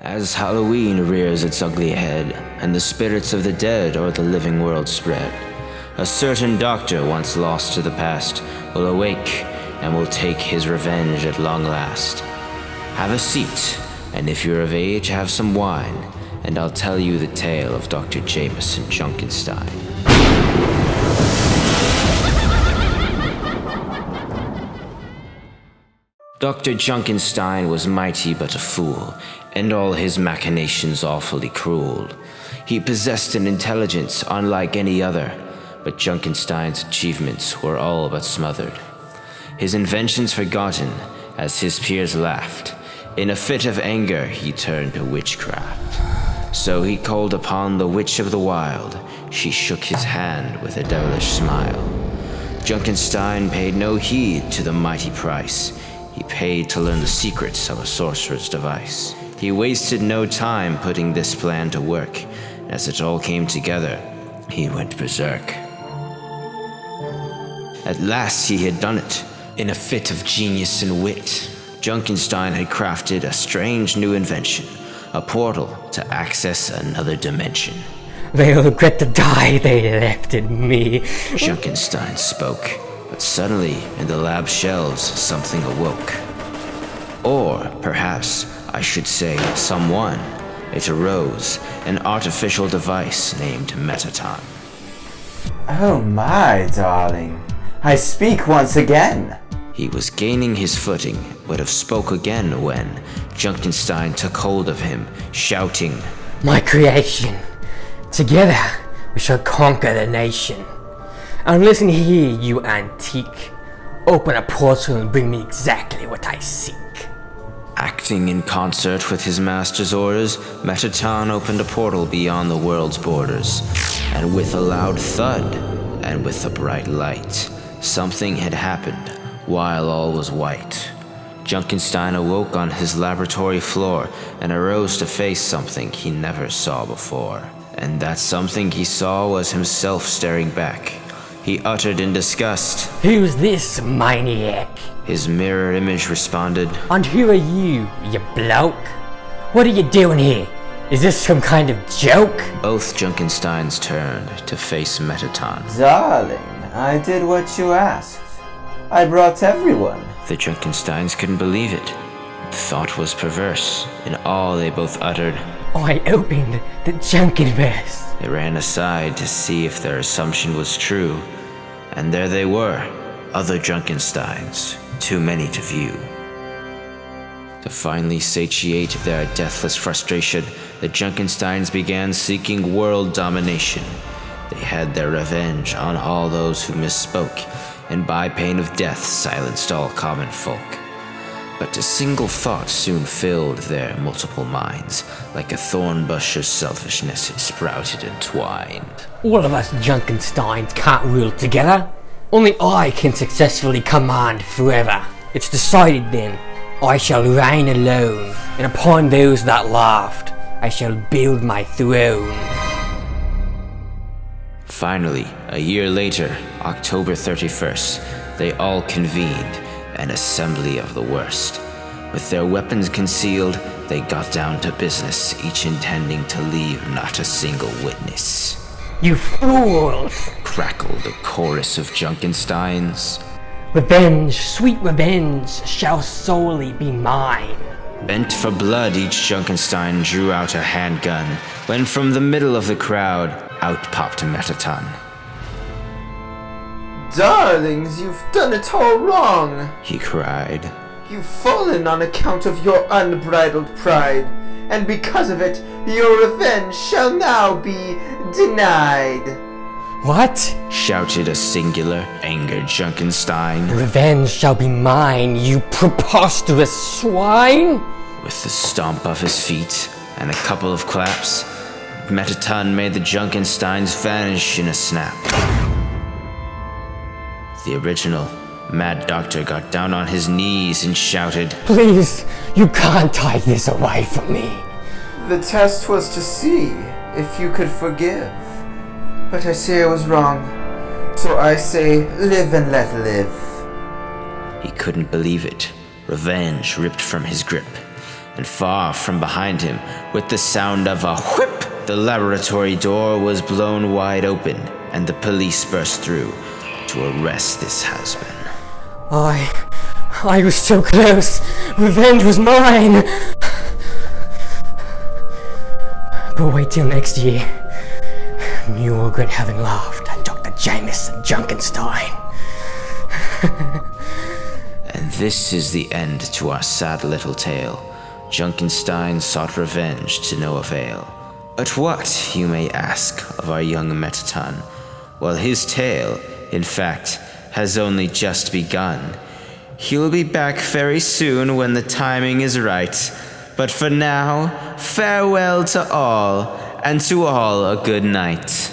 As Halloween rears its ugly head, and the spirits of the dead o'er the living world spread, a certain doctor once lost to the past will awake and will take his revenge at long last. Have a seat, and if you're of age, have some wine, and I'll tell you the tale of Dr. Jamison Junkenstein. Dr. Junkenstein was mighty but a fool, and all his machinations awfully cruel. He possessed an intelligence unlike any other, but Junkenstein's achievements were all but smothered. His inventions forgotten, as his peers laughed. In a fit of anger, he turned to witchcraft. So he called upon the witch of the wild. She shook his hand with a devilish smile. Junkenstein paid no heed to the mighty price. He paid to learn the secrets of a sorcerer's device. He wasted no time putting this plan to work. As it all came together, he went berserk. At last he had done it. In a fit of genius and wit, Junkenstein had crafted a strange new invention, a portal to access another dimension. They'll regret the die they left in me, Junkenstein spoke. But suddenly, in the lab shelves, something awoke. Or, perhaps, I should say, someone. It arose, an artificial device named Metaton. Oh my, darling. I speak once again. He was gaining his footing, would have spoke again when Junkenstein took hold of him, shouting, my creation. Together, we shall conquer the nation. And listen here, you antique. Open a portal and bring me exactly what I seek. Acting in concert with his master's orders, Metaton opened a portal beyond the world's borders. And with a loud thud, and with a bright light, something had happened while all was white. Junkenstein awoke on his laboratory floor and arose to face something he never saw before. And that something he saw was himself staring back. He uttered in disgust, Who's this maniac? His mirror image responded, And who are you bloke? What are you doing here? Is this some kind of joke? Both Junkensteins turned to face Metaton. Darling, I did what you asked. I brought everyone. The Junkensteins couldn't believe it. The thought was perverse. In awe they both uttered, I opened the Junkenverse. They ran aside to see if their assumption was true, and there they were, other Junkensteins, too many to view. To finally satiate their deathless frustration, the Junkensteins began seeking world domination. They had their revenge on all those who misspoke, and by pain of death silenced all common folk. But a single thought soon filled their multiple minds. Like a thorn bush of selfishness, it sprouted and twined. All of us Junkensteins can't rule together. Only I can successfully command forever. It's decided then. I shall reign alone, and upon those that laughed, I shall build my throne. Finally, a year later, October 31st, they all convened, an assembly of the worst. With their weapons concealed, they got down to business, each intending to leave not a single witness. You fools! Crackled a chorus of Junkensteins. Revenge, sweet revenge, shall solely be mine. Bent for blood, each Junkenstein drew out a handgun, when from the middle of the crowd, out popped Metaton. Darlings, you've done it all wrong. He cried. You've fallen on account of your unbridled pride, and because of it, your revenge shall now be denied. What? Shouted a singular, angered Junkenstein. Revenge shall be mine, you preposterous swine! With the stomp of his feet and a couple of claps, Metaton made the Junkensteins vanish in a snap. The original Mad Doctor got down on his knees and shouted, Please, you can't take this away from me. The test was to see if you could forgive. But I say I was wrong. So I say, live and let live. He couldn't believe it. Revenge ripped from his grip. and far from behind him, with the sound of a whip, the laboratory door was blown wide open, and the police burst through to arrest this has-been. I was so close. Revenge was mine. But wait till next year. You'll regret having laughed at Dr. Jamison Junkenstein. And this is the end to our sad little tale. Junkenstein sought revenge to no avail. But what, you may ask, of our young Metaton? Well, his tale, in fact, has only just begun. He'll be back very soon when the timing is right. But for now, farewell to all, and to all a good night.